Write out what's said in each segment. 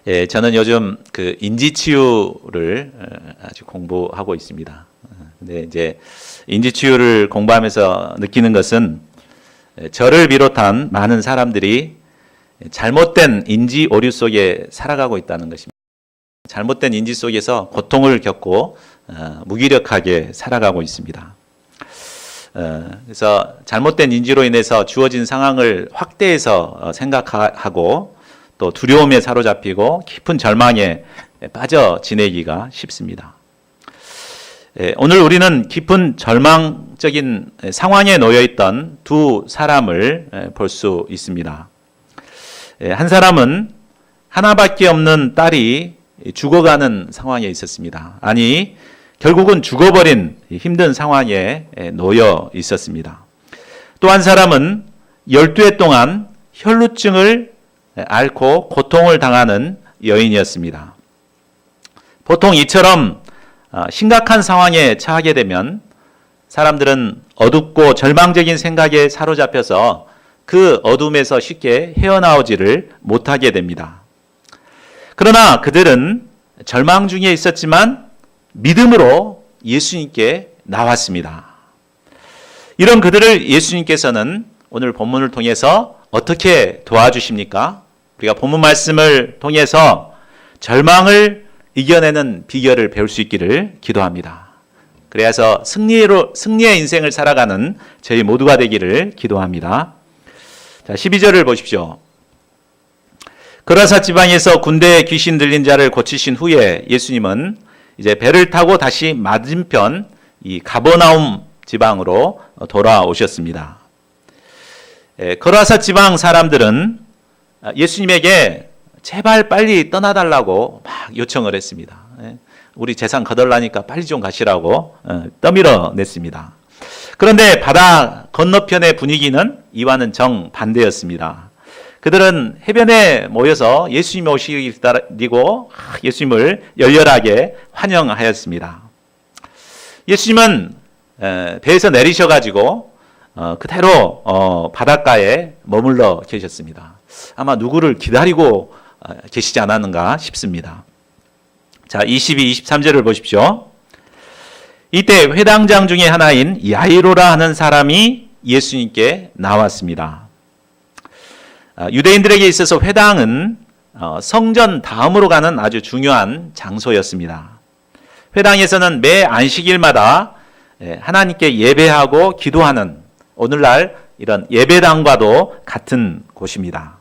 예, 저는 요즘 그 인지치유를 아주 공부하고 있습니다. 근데 이제 인지치유를 공부하면서 느끼는 것은 저를 비롯한 많은 사람들이 잘못된 인지 오류 속에 살아가고 있다는 것입니다. 잘못된 인지 속에서 고통을 겪고 무기력하게 살아가고 있습니다. 그래서 잘못된 인지로 인해서 주어진 상황을 확대해서 생각하고 또 두려움에 사로잡히고 깊은 절망에 빠져 지내기가 쉽습니다. 오늘 우리는 깊은 절망적인 상황에 놓여 있던 두 사람을 볼 수 있습니다. 한 사람은 하나밖에 없는 딸이 죽어가는 상황에 있었습니다. 아니, 결국은 죽어버린 힘든 상황에 놓여 있었습니다. 또 한 사람은 12해 동안 혈루증을 앓고 고통을 당하는 여인이었습니다. 보통 이처럼 심각한 상황에 처하게 되면 사람들은 어둡고 절망적인 생각에 사로잡혀서 그 어둠에서 쉽게 헤어나오지를 못하게 됩니다. 그러나 그들은 절망 중에 있었지만 믿음으로 예수님께 나왔습니다. 이런 그들을 예수님께서는 오늘 본문을 통해서 어떻게 도와주십니까? 우리가 본문 말씀을 통해서 절망을 이겨내는 비결을 배울 수 있기를 기도합니다. 그래서 승리의 인생을 살아가는 저희 모두가 되기를 기도합니다. 자, 12절을 보십시오. 거라사 지방에서 군대에 귀신 들린 자를 고치신 후에 예수님은 이제 배를 타고 다시 맞은편 이 가버나움 지방으로 돌아오셨습니다. 거라사 지방 사람들은 예수님에게 제발 빨리 떠나달라고 막 요청을 했습니다. 우리 재산 거덜나니까 빨리 좀 가시라고 떠밀어 냈습니다. 그런데 바다 건너편의 분위기는 이와는 정반대였습니다. 그들은 해변에 모여서 예수님 오시기 기다리고 예수님을 열렬하게 환영하였습니다. 예수님은 배에서 내리셔가지고 그대로 바닷가에 머물러 계셨습니다. 아마 누구를 기다리고 계시지 않았는가 싶습니다. 자, 22, 23절을 보십시오. 이때 회당장 중에 하나인 야이로라 하는 사람이 예수님께 나왔습니다. 유대인들에게 있어서 회당은 성전 다음으로 가는 아주 중요한 장소였습니다. 회당에서는 매 안식일마다 하나님께 예배하고 기도하는 오늘날 이런 예배당과도 같은 곳입니다.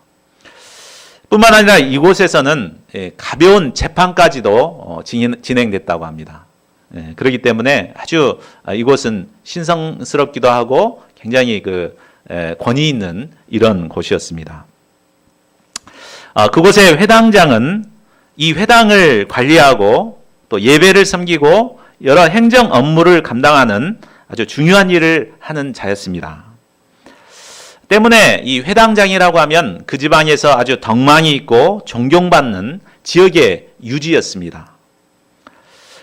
뿐만 아니라 이곳에서는 가벼운 재판까지도 진행됐다고 합니다. 그렇기 때문에 아주 이곳은 신성스럽기도 하고 굉장히 권위 있는 이런 곳이었습니다. 그곳의 회당장은 이 회당을 관리하고 또 예배를 섬기고 여러 행정 업무를 감당하는 아주 중요한 일을 하는 자였습니다. 때문에 이 회당장이라고 하면 그 지방에서 아주 덕망이 있고 존경받는 지역의 유지였습니다.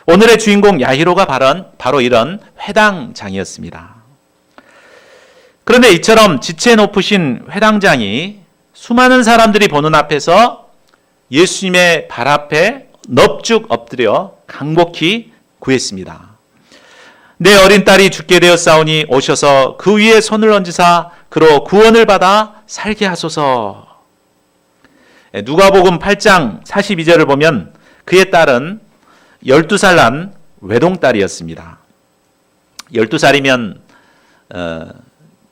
오늘의 주인공 야히로가 바로 이런 회당장이었습니다. 그런데 이처럼 지체 높으신 회당장이 수많은 사람들이 보는 앞에서 예수님의 발 앞에 넙죽 엎드려 간곡히 구했습니다. 내 어린 딸이 죽게 되었사오니 오셔서 그 위에 손을 얹으사 그로 구원을 받아 살게 하소서. 누가복음 8장 42절을 보면 그의 딸은 12살 난 외동딸이었습니다. 12살이면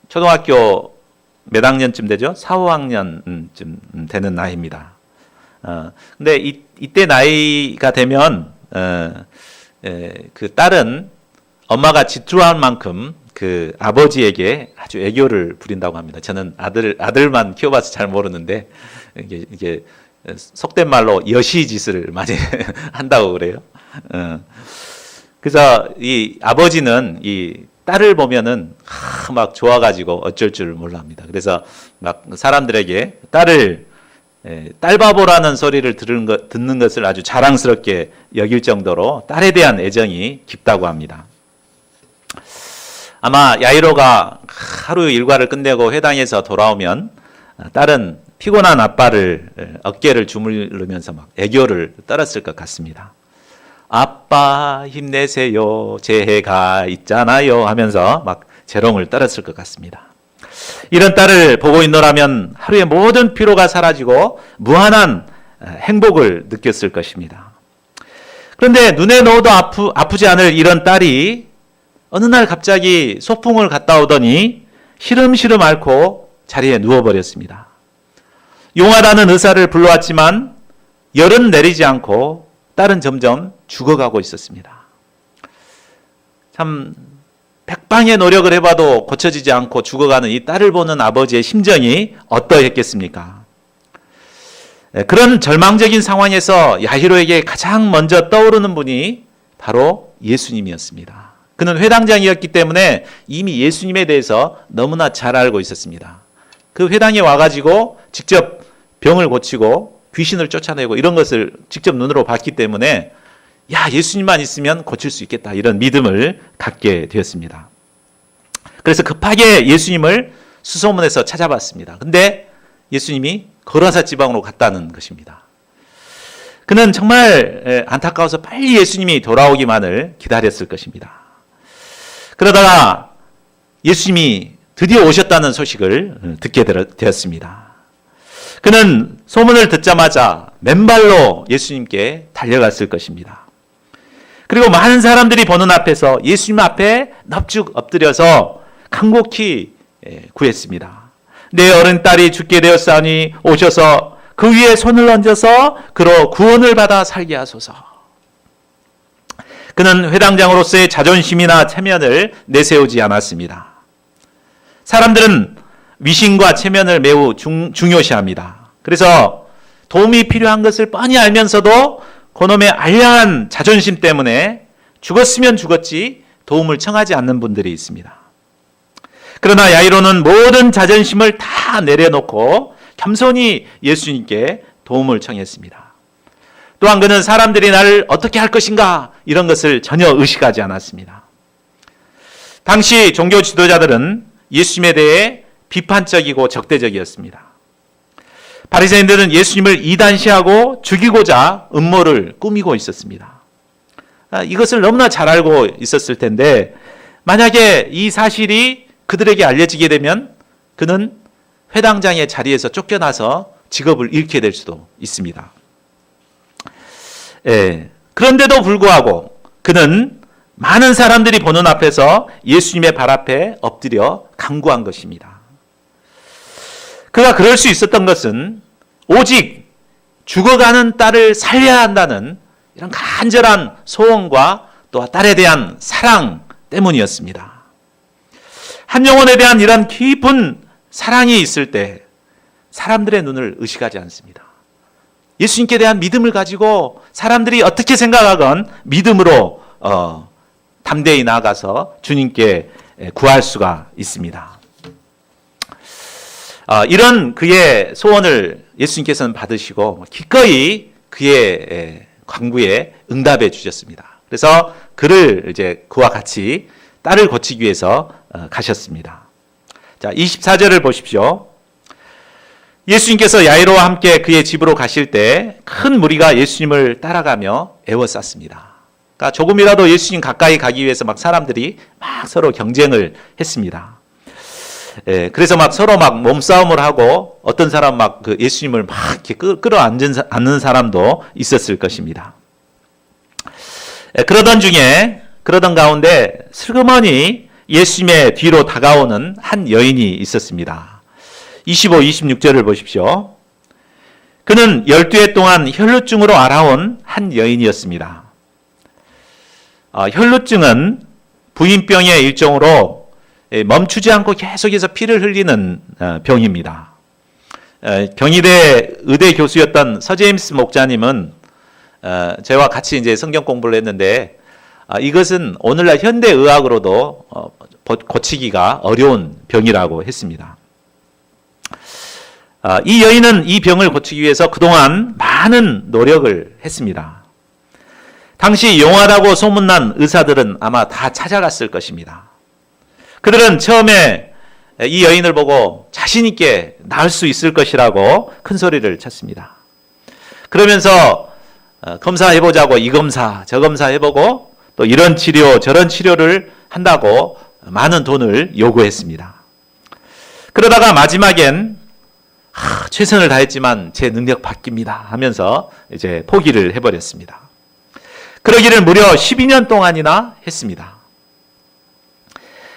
초등학교 몇 학년쯤 되죠? 4, 5학년쯤 되는 나이입니다. 근데 이때 나이가 되면 그 딸은 엄마가 질투할 만큼 그 아버지에게 아주 애교를 부린다고 합니다. 저는 아들만 키워봐서 잘 모르는데 이게 속된 말로 여시짓을 많이 한다고 그래요. 그래서 이 아버지는 이 딸을 보면은 막 좋아가지고 어쩔 줄 몰랍니다. 그래서 막 사람들에게 딸바보라는 소리를 듣는 것을 아주 자랑스럽게 여길 정도로 딸에 대한 애정이 깊다고 합니다. 아마 야이로가 하루 일과를 끝내고 회당에서 돌아오면 딸은 피곤한 아빠를 어깨를 주무르면서 막 애교를 떨었을 것 같습니다. 아빠 힘내세요. 재해가 있잖아요. 하면서 막 재롱을 떨었을 것 같습니다. 이런 딸을 보고 있노라면 하루의 모든 피로가 사라지고 무한한 행복을 느꼈을 것입니다. 그런데 눈에 넣어도 아프지 않을 이런 딸이 어느 날 갑자기 소풍을 갔다 오더니 시름시름 앓고 자리에 누워버렸습니다. 용하다는 의사를 불러왔지만 열은 내리지 않고 딸은 점점 죽어가고 있었습니다. 참 백방의 노력을 해봐도 고쳐지지 않고 죽어가는 이 딸을 보는 아버지의 심정이 어떠했겠습니까? 그런 절망적인 상황에서 야이로에게 가장 먼저 떠오르는 분이 바로 예수님이었습니다. 그는 회당장이었기 때문에 이미 예수님에 대해서 너무나 잘 알고 있었습니다. 그 회당에 와가지고 직접 병을 고치고 귀신을 쫓아내고 이런 것을 직접 눈으로 봤기 때문에 야, 예수님만 있으면 고칠 수 있겠다 이런 믿음을 갖게 되었습니다. 그래서 급하게 예수님을 수소문해서 찾아봤습니다. 근데 예수님이 거라사 지방으로 갔다는 것입니다. 그는 정말 안타까워서 빨리 예수님이 돌아오기만을 기다렸을 것입니다. 그러다가 예수님이 드디어 오셨다는 소식을 듣게 되었습니다. 그는 소문을 듣자마자 맨발로 예수님께 달려갔을 것입니다. 그리고 많은 사람들이 보는 앞에서 예수님 앞에 넙죽 엎드려서 간곡히 구했습니다. 내 어린 딸이 죽게 되었사니 오셔서 그 위에 손을 얹어서 그로 구원을 받아 살게 하소서. 그는 회당장으로서의 자존심이나 체면을 내세우지 않았습니다. 사람들은 위신과 체면을 매우 중요시합니다. 그래서 도움이 필요한 것을 뻔히 알면서도 그놈의 알량한 자존심 때문에 죽었으면 죽었지 도움을 청하지 않는 분들이 있습니다. 그러나 야이로는 모든 자존심을 다 내려놓고 겸손히 예수님께 도움을 청했습니다. 또한 그는 사람들이 나를 어떻게 할 것인가 이런 것을 전혀 의식하지 않았습니다. 당시 종교 지도자들은 예수님에 대해 비판적이고 적대적이었습니다. 바리새인들은 예수님을 이단시하고 죽이고자 음모를 꾸미고 있었습니다. 이것을 너무나 잘 알고 있었을 텐데 만약에 이 사실이 그들에게 알려지게 되면 그는 회당장의 자리에서 쫓겨나서 직업을 잃게 될 수도 있습니다. 그런데도 불구하고 그는 많은 사람들이 보는 앞에서 예수님의 발 앞에 엎드려 간구한 것입니다. 그가 그럴 수 있었던 것은 오직 죽어가는 딸을 살려야 한다는 이런 간절한 소원과 또 딸에 대한 사랑 때문이었습니다. 한 영혼에 대한 이런 깊은 사랑이 있을 때 사람들의 눈을 의식하지 않습니다. 예수님께 대한 믿음을 가지고 사람들이 어떻게 생각하건 믿음으로 담대히 나아가서 주님께 구할 수가 있습니다. 이런 그의 소원을 예수님께서는 받으시고 기꺼이 그의 간구에 응답해 주셨습니다. 그래서 그를 이제 그와 같이 딸을 고치기 위해서 가셨습니다. 자, 24절을 보십시오. 예수님께서 야이로와 함께 그의 집으로 가실 때 큰 무리가 예수님을 따라가며 애워쌌습니다. 그러니까 조금이라도 예수님 가까이 가기 위해서 막 사람들이 막 서로 경쟁을 했습니다. 그래서 막 서로 막 몸싸움을 하고 어떤 사람 막 그 예수님을 막 이렇게 끌어안는 사람도 있었을 것입니다. 그러던 가운데 슬그머니 예수님의 뒤로 다가오는 한 여인이 있었습니다. 25, 26절을 보십시오. 그는 12해 동안 혈루증으로 앓아온 한 여인이었습니다. 혈루증은 부인병의 일종으로 멈추지 않고 계속해서 피를 흘리는 병입니다. 경희대 의대 교수였던 서제임스 목사님은 저와 같이 이제 성경 공부를 했는데 이것은 오늘날 현대 의학으로도 고치기가 어려운 병이라고 했습니다. 이 여인은 이 병을 고치기 위해서 그동안 많은 노력을 했습니다. 당시 용하다고 소문난 의사들은 아마 다 찾아갔을 것입니다. 그들은 처음에 이 여인을 보고 자신 있게 나을 수 있을 것이라고 큰 소리를 쳤습니다. 그러면서 검사해보자고 이 검사 저 검사 해보고 또 이런 치료 저런 치료를 한다고 많은 돈을 요구했습니다. 그러다가 마지막엔 최선을 다했지만 제 능력 바뀝니다 하면서 이제 포기를 해버렸습니다. 그러기를 무려 12년 동안이나 했습니다.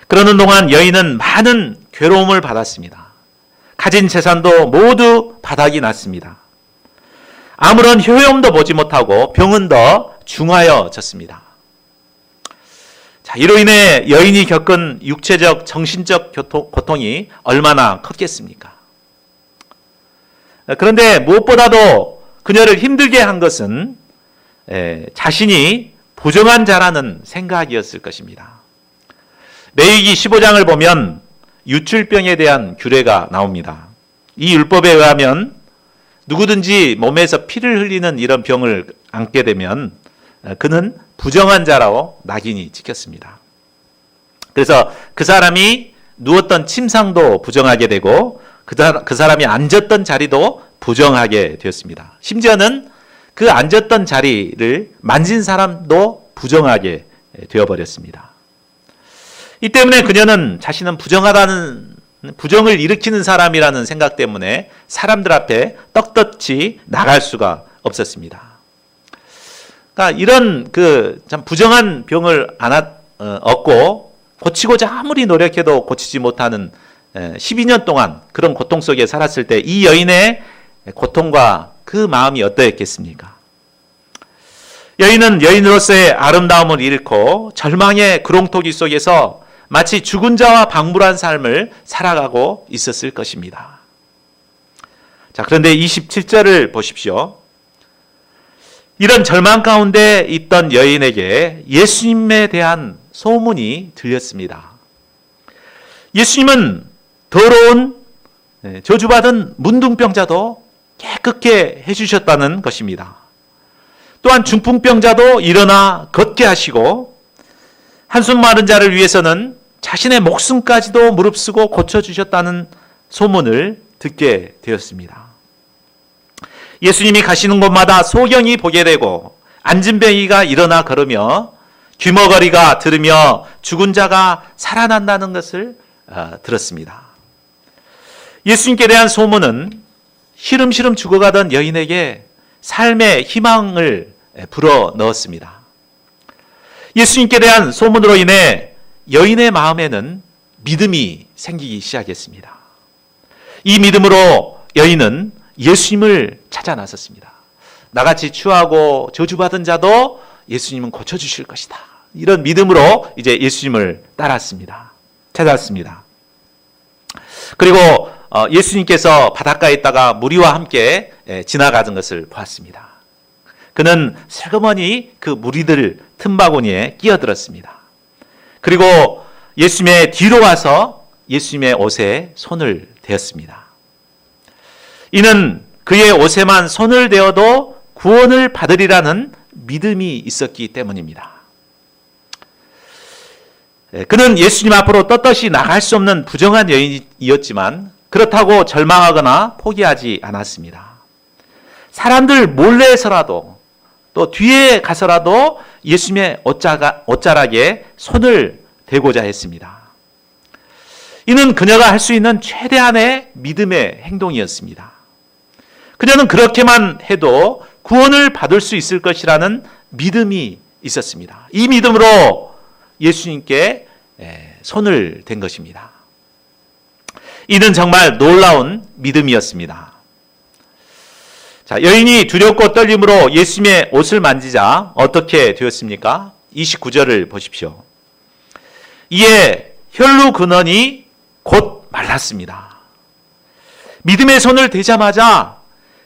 그러는 동안 여인은 많은 괴로움을 받았습니다. 가진 재산도 모두 바닥이 났습니다. 아무런 효용도 보지 못하고 병은 더 중하여졌습니다. 자, 이로 인해 여인이 겪은 육체적, 정신적 고통이 얼마나 컸겠습니까? 그런데 무엇보다도 그녀를 힘들게 한 것은 자신이 부정한 자라는 생각이었을 것입니다. 레위기 15장을 보면 유출병에 대한 규례가 나옵니다. 이 율법에 의하면 누구든지 몸에서 피를 흘리는 이런 병을 안게 되면 그는 부정한 자라고 낙인이 찍혔습니다. 그래서 그 사람이 누웠던 침상도 부정하게 되고 그 사람이 앉았던 자리도 부정하게 되었습니다. 심지어는 그 앉았던 자리를 만진 사람도 부정하게 되어버렸습니다. 이 때문에 그녀는 자신은 부정을 일으키는 사람이라는 생각 때문에 사람들 앞에 떳떳이 나갈 수가 없었습니다. 그러니까 이런 참 부정한 병을 얻고 고치고자 아무리 노력해도 고치지 못하는 12년 동안 그런 고통 속에 살았을 때 이 여인의 고통과 그 마음이 어떠했겠습니까? 여인은 여인으로서의 아름다움을 잃고 절망의 구렁토기 속에서 마치 죽은 자와 방불한 삶을 살아가고 있었을 것입니다. 자, 그런데 27절을 보십시오. 이런 절망 가운데 있던 여인에게 예수님에 대한 소문이 들렸습니다. 예수님은 더러운 저주받은 문둥병자도 깨끗게 해주셨다는 것입니다. 또한 중풍병자도 일어나 걷게 하시고 한숨 마른 자를 위해서는 자신의 목숨까지도 무릅쓰고 고쳐주셨다는 소문을 듣게 되었습니다. 예수님이 가시는 곳마다 소경이 보게 되고 안진뱅이가 일어나 걸으며 귀머거리가 들으며 죽은 자가 살아난다는 것을 들었습니다. 예수님께 대한 소문은 시름시름 죽어가던 여인에게 삶의 희망을 불어 넣었습니다. 예수님께 대한 소문으로 인해 여인의 마음에는 믿음이 생기기 시작했습니다. 이 믿음으로 여인은 예수님을 찾아 나섰습니다. 나같이 추하고 저주받은 자도 예수님은 고쳐주실 것이다. 이런 믿음으로 이제 예수님을 따랐습니다. 찾았습니다. 그리고 예수님께서 바닷가에 있다가 무리와 함께 지나가는 것을 보았습니다. 그는 슬그머니 그 무리들 틈바구니에 끼어들었습니다. 그리고 예수님의 뒤로 와서 예수님의 옷에 손을 대었습니다. 이는 그의 옷에만 손을 대어도 구원을 받으리라는 믿음이 있었기 때문입니다. 그는 예수님 앞으로 떳떳이 나갈 수 없는 부정한 여인이었지만 그렇다고 절망하거나 포기하지 않았습니다. 사람들 몰래서라도 또 뒤에 가서라도 예수님의 옷자락에 손을 대고자 했습니다. 이는 그녀가 할 수 있는 최대한의 믿음의 행동이었습니다. 그녀는 그렇게만 해도 구원을 받을 수 있을 것이라는 믿음이 있었습니다. 이 믿음으로 예수님께 손을 댄 것입니다. 이는 정말 놀라운 믿음이었습니다. 자, 여인이 두렵고 떨림으로 예수님의 옷을 만지자 어떻게 되었습니까? 29절을 보십시오. 이에 혈루 근원이 곧 말랐습니다. 믿음의 손을 대자마자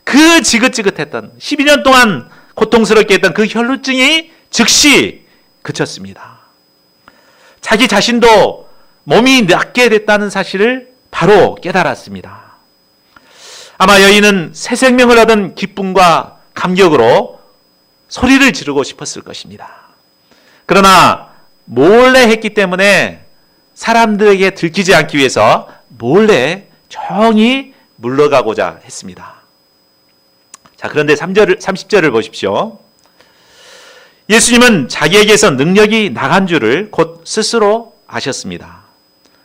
그 지긋지긋했던 12년 동안 고통스럽게 했던 그 혈루증이 즉시 그쳤습니다. 자기 자신도 몸이 낫게 됐다는 사실을 바로 깨달았습니다. 아마 여인은 새 생명을 얻은 기쁨과 감격으로 소리를 지르고 싶었을 것입니다. 그러나 몰래 했기 때문에 사람들에게 들키지 않기 위해서 몰래 조용히 물러가고자 했습니다. 자, 그런데 30절을 보십시오. 예수님은 자기에게서 능력이 나간 줄을 곧 스스로 아셨습니다.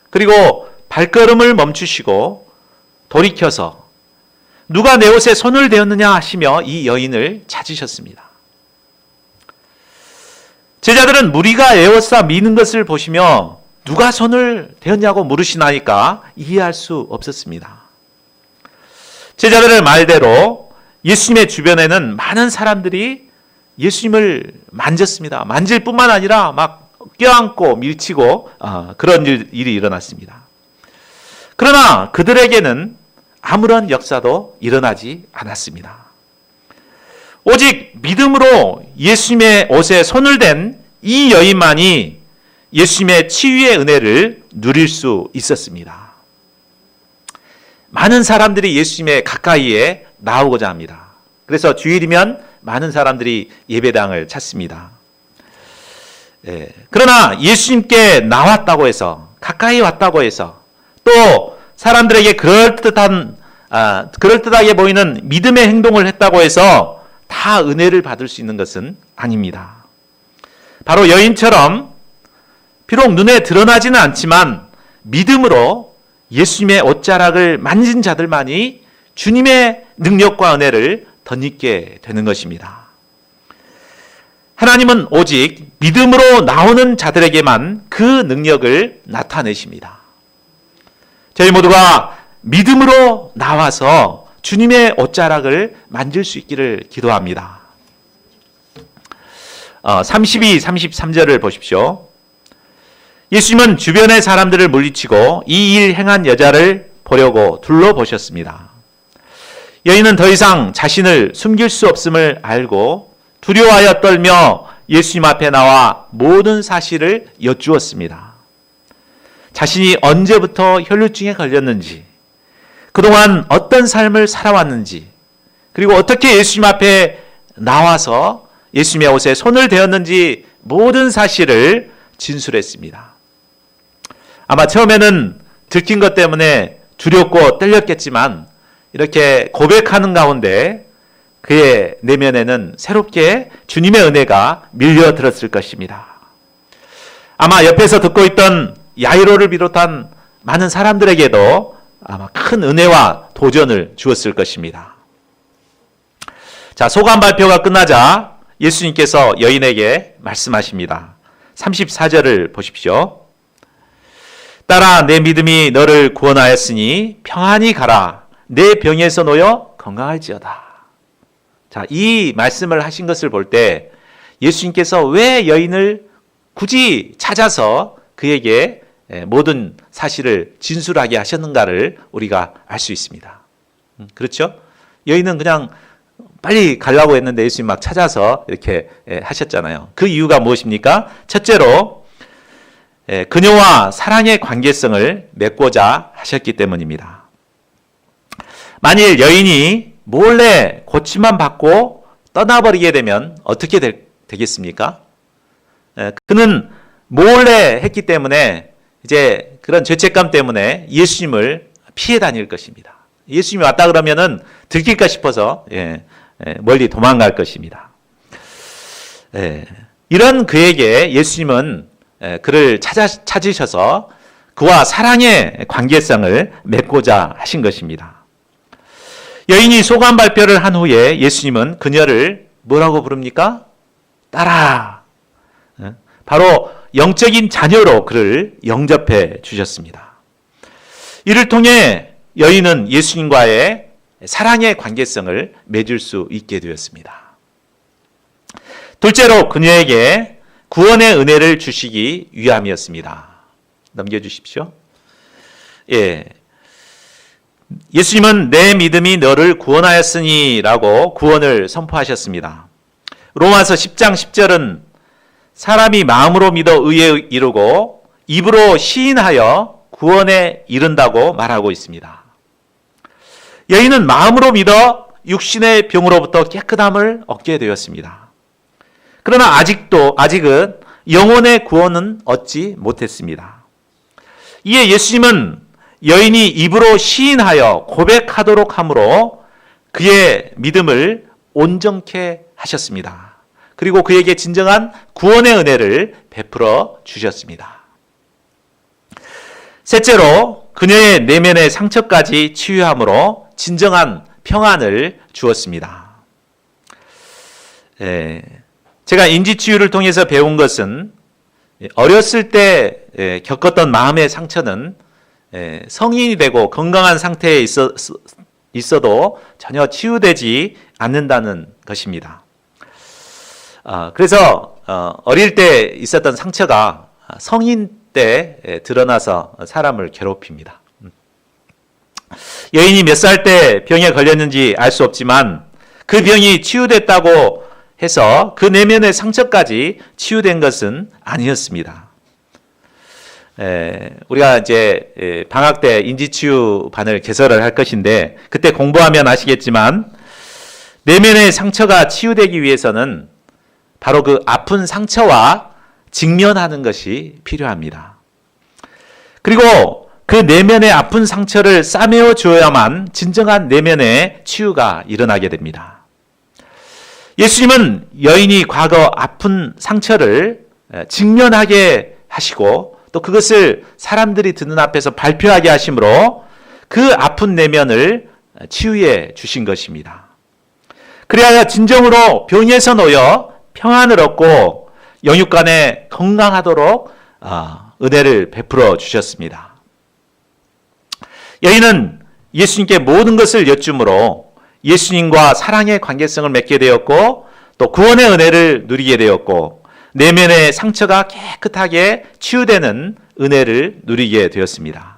그리고 발걸음을 멈추시고 돌이켜서 누가 내 옷에 손을 대었느냐 하시며 이 여인을 찾으셨습니다. 제자들은 무리가 에워싸 미는 것을 보시며 누가 손을 대었냐고 물으시나니까 이해할 수 없었습니다. 제자들의 말대로 예수님의 주변에는 많은 사람들이 예수님을 만졌습니다. 만질 뿐만 아니라 막 껴안고 밀치고 그런 일이 일어났습니다. 그러나 그들에게는 아무런 역사도 일어나지 않았습니다. 오직 믿음으로 예수님의 옷에 손을 댄 이 여인만이 예수님의 치유의 은혜를 누릴 수 있었습니다. 많은 사람들이 예수님의 가까이에 나오고자 합니다. 그래서 주일이면 많은 사람들이 예배당을 찾습니다. 그러나 예수님께 나왔다고 해서, 가까이 왔다고 해서, 또 사람들에게 그럴듯하게 보이는 믿음의 행동을 했다고 해서 다 은혜를 받을 수 있는 것은 아닙니다. 바로 여인처럼 비록 눈에 드러나지는 않지만 믿음으로 예수님의 옷자락을 만진 자들만이 주님의 능력과 은혜를 덧입게 되는 것입니다. 하나님은 오직 믿음으로 나오는 자들에게만 그 능력을 나타내십니다. 저희 모두가 믿음으로 나와서 주님의 옷자락을 만질 수 있기를 기도합니다. 32, 33절을 보십시오. 예수님은 주변의 사람들을 물리치고 이 일 행한 여자를 보려고 둘러보셨습니다. 여인은 더 이상 자신을 숨길 수 없음을 알고 두려워하여 떨며 예수님 앞에 나와 모든 사실을 여쭈었습니다. 자신이 언제부터 혈루증에 걸렸는지, 그동안 어떤 삶을 살아왔는지, 그리고 어떻게 예수님 앞에 나와서 예수님의 옷에 손을 대었는지 모든 사실을 진술했습니다. 아마 처음에는 들킨 것 때문에 두렵고 떨렸겠지만 이렇게 고백하는 가운데 그의 내면에는 새롭게 주님의 은혜가 밀려들었을 것입니다. 아마 옆에서 듣고 있던 야이로를 비롯한 많은 사람들에게도 아마 큰 은혜와 도전을 주었을 것입니다. 자, 소감 발표가 끝나자 예수님께서 여인에게 말씀하십니다. 34절을 보십시오. 딸아, 내 믿음이 너를 구원하였으니 평안히 가라. 내 병에서 놓여 건강할지어다. 자, 이 말씀을 하신 것을 볼 때 예수님께서 왜 여인을 굳이 찾아서 그에게 모든 사실을 진술하게 하셨는가를 우리가 알 수 있습니다. 그렇죠? 여인은 그냥 빨리 가려고 했는데 예수님 막 찾아서 이렇게 하셨잖아요. 그 이유가 무엇입니까? 첫째로 그녀와 사랑의 관계성을 맺고자 하셨기 때문입니다. 만일 여인이 몰래 고침만 받고 떠나버리게 되면 어떻게 되겠습니까? 그는 몰래 했기 때문에 이제 그런 죄책감 때문에 예수님을 피해 다닐 것입니다. 예수님이 왔다 그러면은 들킬까 싶어서 멀리 도망갈 것입니다. 이런 그에게 예수님은 그를 찾으셔서 그와 사랑의 관계성을 맺고자 하신 것입니다. 여인이 소감 발표를 한 후에 예수님은 그녀를 뭐라고 부릅니까? 딸아. 바로 영적인 자녀로 그를 영접해 주셨습니다. 이를 통해 여인은 예수님과의 사랑의 관계성을 맺을 수 있게 되었습니다. 둘째로 그녀에게 구원의 은혜를 주시기 위함이었습니다. 넘겨주십시오. 예수님은 내 믿음이 너를 구원하였으니 라고 구원을 선포하셨습니다. 로마서 10장 10절은 사람이 마음으로 믿어 의에 이르고 입으로 시인하여 구원에 이른다고 말하고 있습니다. 여인은 마음으로 믿어 육신의 병으로부터 깨끗함을 얻게 되었습니다. 그러나 아직은 영혼의 구원은 얻지 못했습니다. 이에 예수님은 여인이 입으로 시인하여 고백하도록 함으로 그의 믿음을 온전케 하셨습니다. 그리고 그에게 진정한 구원의 은혜를 베풀어 주셨습니다. 셋째로 그녀의 내면의 상처까지 치유함으로 진정한 평안을 주었습니다. 제가 인지치유를 통해서 배운 것은 어렸을 때 겪었던 마음의 상처는 성인이 되고 건강한 상태에 있어도 전혀 치유되지 않는다는 것입니다. 그래서 어릴 때 있었던 상처가 성인 때 드러나서 사람을 괴롭힙니다. 여인이 몇 살 때 병에 걸렸는지 알 수 없지만 그 병이 치유됐다고 해서 그 내면의 상처까지 치유된 것은 아니었습니다. 우리가 이제 방학 때 인지치유반을 개설을 할 것인데 그때 공부하면 아시겠지만 내면의 상처가 치유되기 위해서는 바로 그 아픈 상처와 직면하는 것이 필요합니다. 그리고 그 내면의 아픈 상처를 싸매어 주어야만 진정한 내면의 치유가 일어나게 됩니다. 예수님은 여인이 과거 아픈 상처를 직면하게 하시고 또 그것을 사람들이 듣는 앞에서 발표하게 하심으로 그 아픈 내면을 치유해 주신 것입니다. 그래야 진정으로 병에서 놓여 평안을 얻고 영육간에 건강하도록 은혜를 베풀어 주셨습니다. 여인은 예수님께 모든 것을 여쭈므로 예수님과 사랑의 관계성을 맺게 되었고 또 구원의 은혜를 누리게 되었고 내면의 상처가 깨끗하게 치유되는 은혜를 누리게 되었습니다.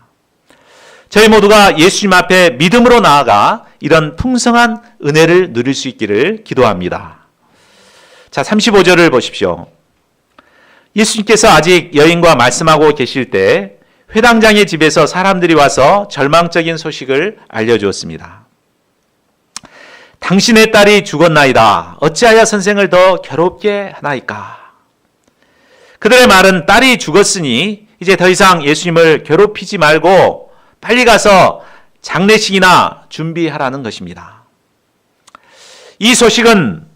저희 모두가 예수님 앞에 믿음으로 나아가 이런 풍성한 은혜를 누릴 수 있기를 기도합니다. 자, 35절을 보십시오. 예수님께서 아직 여인과 말씀하고 계실 때 회당장의 집에서 사람들이 와서 절망적인 소식을 알려주었습니다. 당신의 딸이 죽었나이다. 어찌하여 선생을 더 괴롭게 하나이까? 그들의 말은 딸이 죽었으니 이제 더 이상 예수님을 괴롭히지 말고 빨리 가서 장례식이나 준비하라는 것입니다. 이 소식은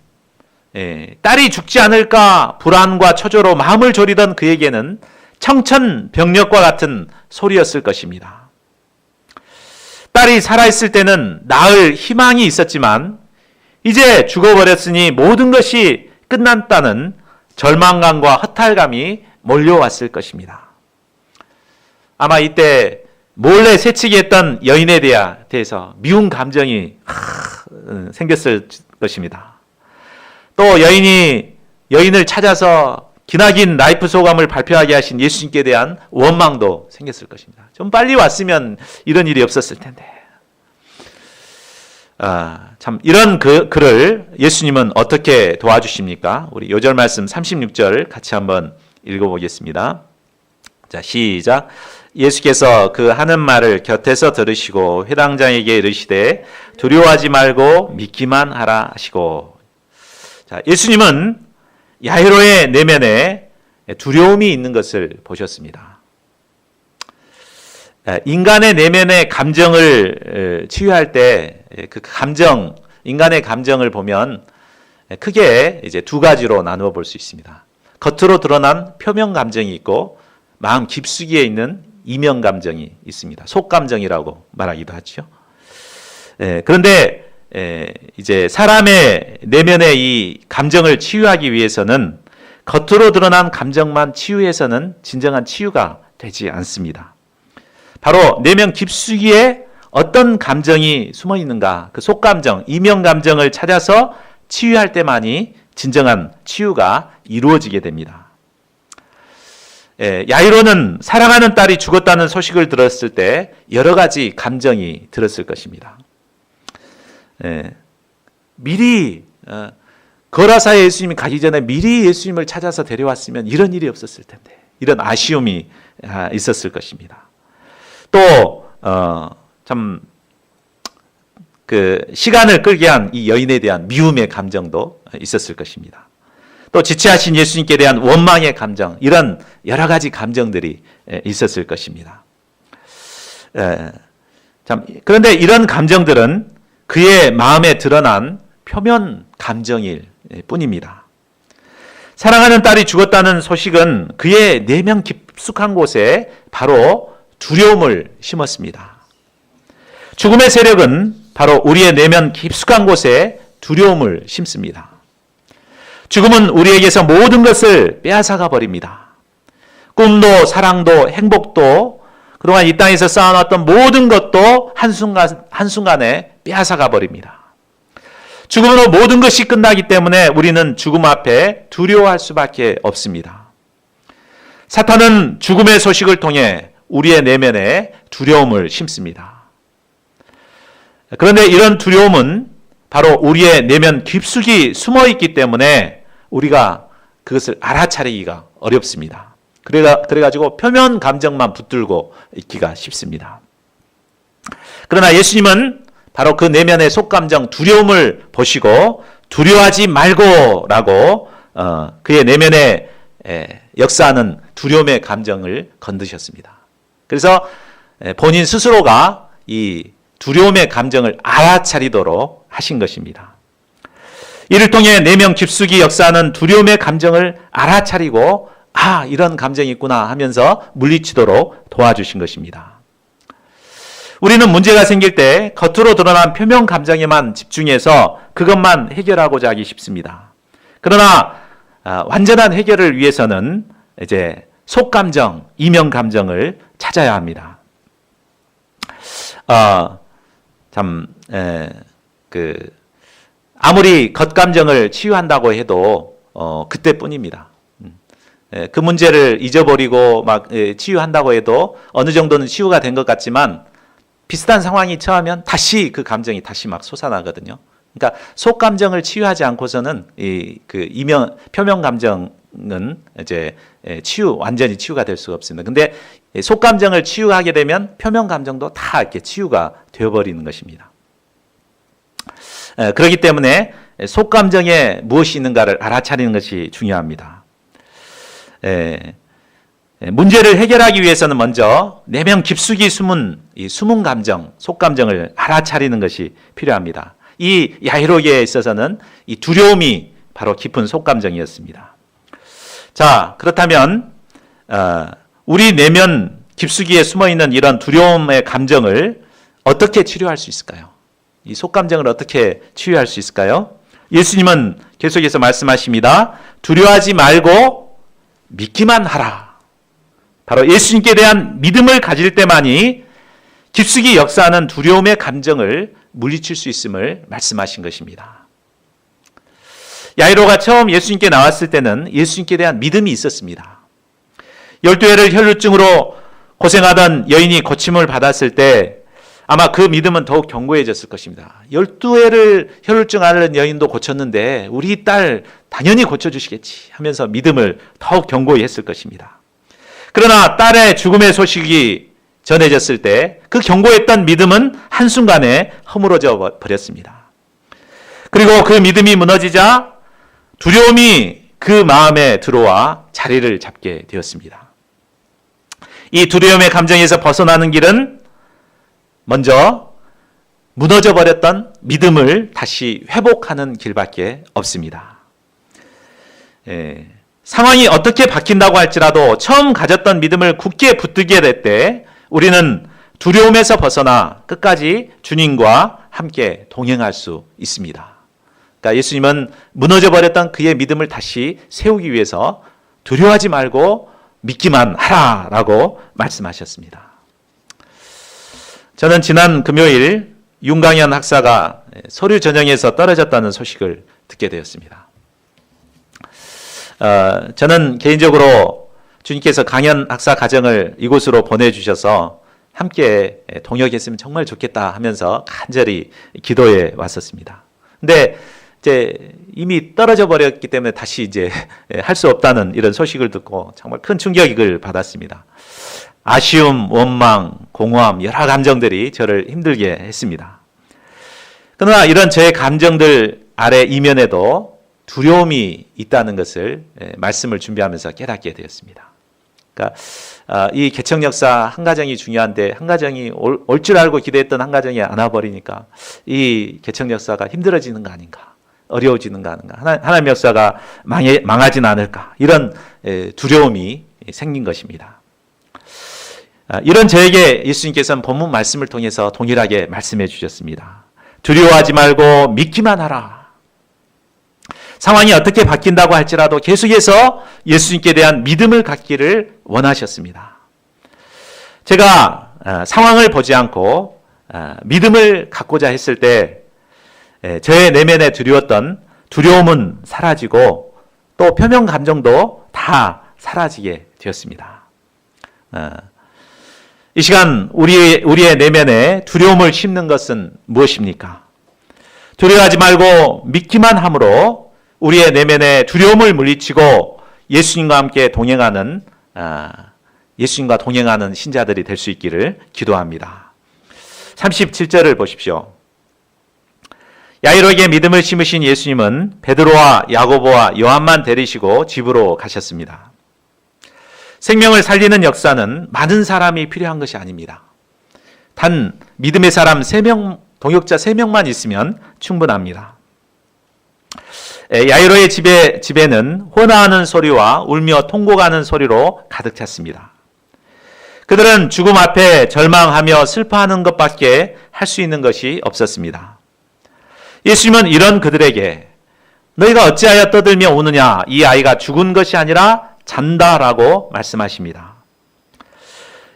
딸이 죽지 않을까 불안과 초조로 마음을 졸이던 그에게는 청천벽력과 같은 소리였을 것입니다. 딸이 살아있을 때는 나을 희망이 있었지만 이제 죽어버렸으니 모든 것이 끝났다는 절망감과 허탈감이 몰려왔을 것입니다. 아마 이때 몰래 새치기 했던 여인에 대해서 미운 감정이 생겼을 것입니다. 또 여인을 찾아서 기나긴 라이프 소감을 발표하게 하신 예수님께 대한 원망도 생겼을 것입니다. 좀 빨리 왔으면 이런 일이 없었을 텐데. 참 이런 글을 예수님은 어떻게 도와주십니까? 우리 요절 말씀 36절 같이 한번 읽어보겠습니다. 자, 시작. 예수께서 그 하는 말을 곁에서 들으시고 회당장에게 이르시되 두려워하지 말고 믿기만 하라 하시고. 자, 예수님은 야이로의 내면에 두려움이 있는 것을 보셨습니다. 인간의 내면의 감정을 치유할 때 그 감정, 인간의 감정을 보면 크게 이제 두 가지로 나누어 볼 수 있습니다. 겉으로 드러난 표면 감정이 있고 마음 깊숙이에 있는 이면 감정이 있습니다. 속감정이라고 말하기도 하죠. 그런데 이제 사람의 내면의 이 감정을 치유하기 위해서는 겉으로 드러난 감정만 치유해서는 진정한 치유가 되지 않습니다. 바로 내면 깊숙이에 어떤 감정이 숨어 있는가, 그 속감정, 이면 감정을 찾아서 치유할 때만이 진정한 치유가 이루어지게 됩니다. 야이로는 사랑하는 딸이 죽었다는 소식을 들었을 때 여러 가지 감정이 들었을 것입니다. 미리 거라사에 예수님이 가기 전에 미리 예수님을 찾아서 데려왔으면 이런 일이 없었을 텐데, 이런 아쉬움이 있었을 것입니다. 또 참 그 시간을 끌게 한 이 여인에 대한 미움의 감정도 있었을 것입니다. 또 지체하신 예수님께 대한 원망의 감정, 이런 여러 가지 감정들이 있었을 것입니다. 그런데 이런 감정들은 그의 마음에 드러난 표면 감정일 뿐입니다. 사랑하는 딸이 죽었다는 소식은 그의 내면 깊숙한 곳에 바로 두려움을 심었습니다. 죽음의 세력은 바로 우리의 내면 깊숙한 곳에 두려움을 심습니다. 죽음은 우리에게서 모든 것을 빼앗아가 버립니다. 꿈도 사랑도 행복도 그동안 이 땅에서 쌓아놨던 모든 것도 한순간에 빼앗아가 버립니다. 죽음으로 모든 것이 끝나기 때문에 우리는 죽음 앞에 두려워할 수밖에 없습니다. 사탄은 죽음의 소식을 통해 우리의 내면에 두려움을 심습니다. 그런데 이런 두려움은 바로 우리의 내면 깊숙이 숨어 있기 때문에 우리가 그것을 알아차리기가 어렵습니다. 그래가지고 표면 감정만 붙들고 있기가 쉽습니다. 그러나 예수님은 바로 그 내면의 속감정 두려움을 보시고 두려워하지 말고라고 그의 내면에 역사하는 두려움의 감정을 건드셨습니다. 그래서 본인 스스로가 이 두려움의 감정을 알아차리도록 하신 것입니다. 이를 통해 내면 깊숙이 역사하는 두려움의 감정을 알아차리고 이런 감정이 있구나 하면서 물리치도록 도와주신 것입니다. 우리는 문제가 생길 때 겉으로 드러난 표면 감정에만 집중해서 그것만 해결하고자 하기 쉽습니다. 그러나 완전한 해결을 위해서는 이제 속감정, 이면 감정을 찾아야 합니다. 아무리 겉감정을 치유한다고 해도 그때뿐입니다. 그 문제를 잊어버리고 막 치유한다고 해도 어느 정도는 치유가 된 것 같지만 비슷한 상황이 처하면 다시 그 감정이 다시 막 솟아나거든요. 그러니까 속감정을 치유하지 않고서는 표면 감정은 이제 완전히 치유가 될 수가 없습니다. 근데 속감정을 치유하게 되면 표면 감정도 다 이렇게 치유가 되어버리는 것입니다. 그렇기 때문에 속감정에 무엇이 있는가를 알아차리는 것이 중요합니다. 문제를 해결하기 위해서는 먼저 내면 깊숙이 숨은 이 숨은 감정, 속감정을 알아차리는 것이 필요합니다. 이 야이로기에 있어서는 이 두려움이 바로 깊은 속감정이었습니다. 자, 그렇다면 우리 내면 깊숙이에 숨어있는 이런 두려움의 감정을 어떻게 치료할 수 있을까요? 이 속감정을 어떻게 치유할 수 있을까요? 예수님은 계속해서 말씀하십니다. 두려워하지 말고 믿기만 하라. 바로 예수님께 대한 믿음을 가질 때만이 깊숙이 역사하는 두려움의 감정을 물리칠 수 있음을 말씀하신 것입니다. 야이로가 처음 예수님께 나왔을 때는 예수님께 대한 믿음이 있었습니다. 12회를 혈루증으로 고생하던 여인이 고침을 받았을 때 아마 그 믿음은 더욱 견고해졌을 것입니다. 12회를 혈루증 앓는 여인도 고쳤는데 우리 딸 당연히 고쳐주시겠지 하면서 믿음을 더욱 견고히 했을 것입니다. 그러나 딸의 죽음의 소식이 전해졌을 때 그 견고했던 믿음은 한순간에 허물어져 버렸습니다. 그리고 그 믿음이 무너지자 두려움이 그 마음에 들어와 자리를 잡게 되었습니다. 이 두려움의 감정에서 벗어나는 길은 먼저 무너져 버렸던 믿음을 다시 회복하는 길밖에 없습니다. 상황이 어떻게 바뀐다고 할지라도 처음 가졌던 믿음을 굳게 붙들게 될 때 우리는 두려움에서 벗어나 끝까지 주님과 함께 동행할 수 있습니다. 그러니까 예수님은 무너져 버렸던 그의 믿음을 다시 세우기 위해서 두려워하지 말고 믿기만 하라라고 말씀하셨습니다. 저는 지난 금요일 윤강현 학사가 서류 전형에서 떨어졌다는 소식을 듣게 되었습니다. 저는 개인적으로 주님께서 강현 학사 가정을 이곳으로 보내주셔서 함께 동역했으면 정말 좋겠다 하면서 간절히 기도해 왔었습니다. 근데 이제 이미 떨어져 버렸기 때문에 다시 이제 할 수 없다는 이런 소식을 듣고 정말 큰 충격을 받았습니다. 아쉬움, 원망, 공허함, 여러 감정들이 저를 힘들게 했습니다. 그러나 이런 저의 감정들 아래 이면에도 두려움이 있다는 것을 말씀을 준비하면서 깨닫게 되었습니다. 그러니까 이 개척 역사 한 가정이 중요한데 한 가정이 올 줄 알고 기대했던 한 가정이 안 와버리니까 이 개척 역사가 힘들어지는 거 아닌가, 어려워지는 거 아닌가, 하나님 역사가 망하진 않을까, 이런 두려움이 생긴 것입니다. 이런 저에게 예수님께서는 본문 말씀을 통해서 동일하게 말씀해 주셨습니다. 두려워하지 말고 믿기만 하라. 상황이 어떻게 바뀐다고 할지라도 계속해서 예수님께 대한 믿음을 갖기를 원하셨습니다. 제가 상황을 보지 않고 믿음을 갖고자 했을 때 저의 내면에 두려웠던 두려움은 사라지고 또 표면 감정도 다 사라지게 되었습니다. 이 시간 우리의 내면에 두려움을 심는 것은 무엇입니까? 두려워하지 말고 믿기만 함으로 우리의 내면에 두려움을 물리치고 예수님과 함께 예수님과 동행하는 신자들이 될 수 있기를 기도합니다. 37절을 보십시오. 야이로에게 믿음을 심으신 예수님은 베드로와 야고보와 요한만 데리시고 집으로 가셨습니다. 생명을 살리는 역사는 많은 사람이 필요한 것이 아닙니다. 단 믿음의 사람 3명, 동역자 3명만 있으면 충분합니다. 야이로의 집에는 호나하는 소리와 울며 통곡하는 소리로 가득 찼습니다. 그들은 죽음 앞에 절망하며 슬퍼하는 것밖에 할 수 있는 것이 없었습니다. 예수님은 이런 그들에게 너희가 어찌하여 떠들며 우느냐, 이 아이가 죽은 것이 아니라 잔다라고 말씀하십니다.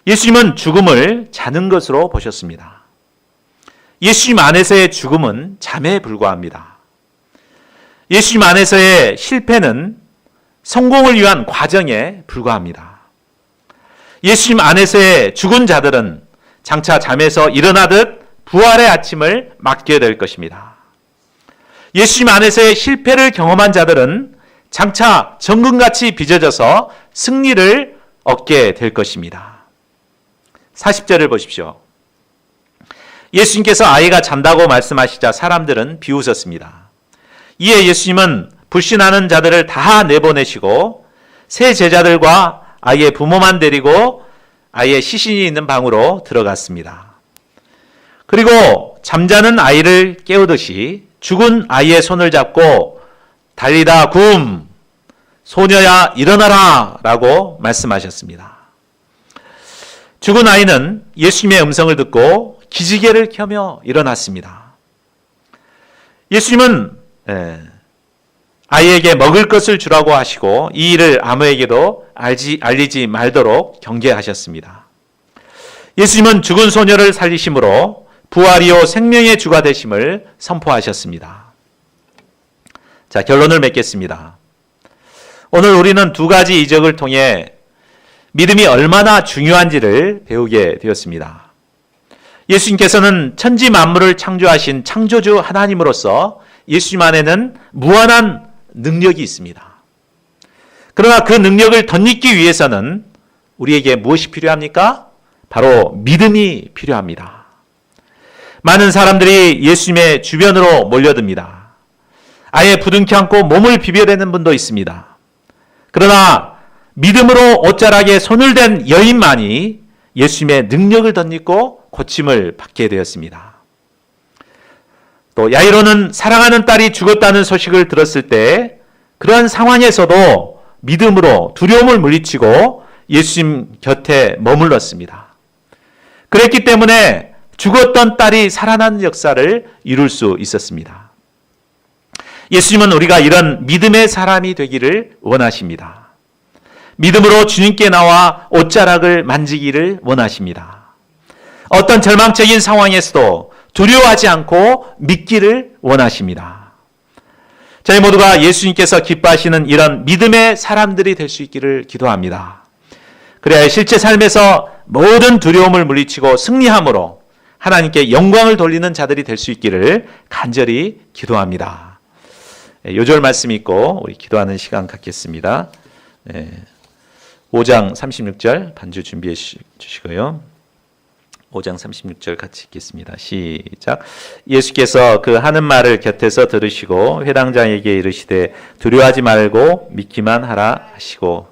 예수님은 죽음을 자는 것으로 보셨습니다. 예수님 안에서의 죽음은 잠에 불과합니다. 예수님 안에서의 실패는 성공을 위한 과정에 불과합니다. 예수님 안에서의 죽은 자들은 장차 잠에서 일어나듯 부활의 아침을 맞게 될 것입니다. 예수님 안에서의 실패를 경험한 자들은 장차 정금같이 빚어져서 승리를 얻게 될 것입니다. 40절을 보십시오. 예수님께서 아이가 잔다고 말씀하시자 사람들은 비웃었습니다. 이에 예수님은 불신하는 자들을 다 내보내시고 세 제자들과 아이의 부모만 데리고 아이의 시신이 있는 방으로 들어갔습니다. 그리고 잠자는 아이를 깨우듯이 죽은 아이의 손을 잡고 달리다 굼, 소녀야 일어나라 라고 말씀하셨습니다. 죽은 아이는 예수님의 음성을 듣고 기지개를 켜며 일어났습니다. 예수님은 아이에게 먹을 것을 주라고 하시고 이 일을 아무에게도 알리지 말도록 경계하셨습니다. 예수님은 죽은 소녀를 살리심으로 부활이요 생명의 주가 되심을 선포하셨습니다. 자, 결론을 맺겠습니다. 오늘 우리는 2가지 이적을 통해 믿음이 얼마나 중요한지를 배우게 되었습니다. 예수님께서는 천지 만물을 창조하신 창조주 하나님으로서 예수님 안에는 무한한 능력이 있습니다. 그러나 그 능력을 덧입기 위해서는 우리에게 무엇이 필요합니까? 바로 믿음이 필요합니다. 많은 사람들이 예수님의 주변으로 몰려듭니다. 아예 부둥켜 안고 몸을 비벼대는 분도 있습니다. 그러나 믿음으로 옷자락에 손을 댄 여인만이 예수님의 능력을 덧입고 고침을 받게 되었습니다. 또 야이로는 사랑하는 딸이 죽었다는 소식을 들었을 때 그러한 상황에서도 믿음으로 두려움을 물리치고 예수님 곁에 머물렀습니다. 그랬기 때문에 죽었던 딸이 살아나는 역사를 이룰 수 있었습니다. 예수님은 우리가 이런 믿음의 사람이 되기를 원하십니다. 믿음으로 주님께 나와 옷자락을 만지기를 원하십니다. 어떤 절망적인 상황에서도 두려워하지 않고 믿기를 원하십니다. 저희 모두가 예수님께서 기뻐하시는 이런 믿음의 사람들이 될 수 있기를 기도합니다. 그래야 실제 삶에서 모든 두려움을 물리치고 승리함으로 하나님께 영광을 돌리는 자들이 될 수 있기를 간절히 기도합니다. 요절 말씀 있고 우리 기도하는 시간 갖겠습니다. 5장 36절 반주 준비해 주시고요. 5장 36절 같이 읽겠습니다. 시작. 예수께서 그 하는 말을 곁에서 들으시고 회당장에게 이르시되 두려워하지 말고 믿기만 하라 하시고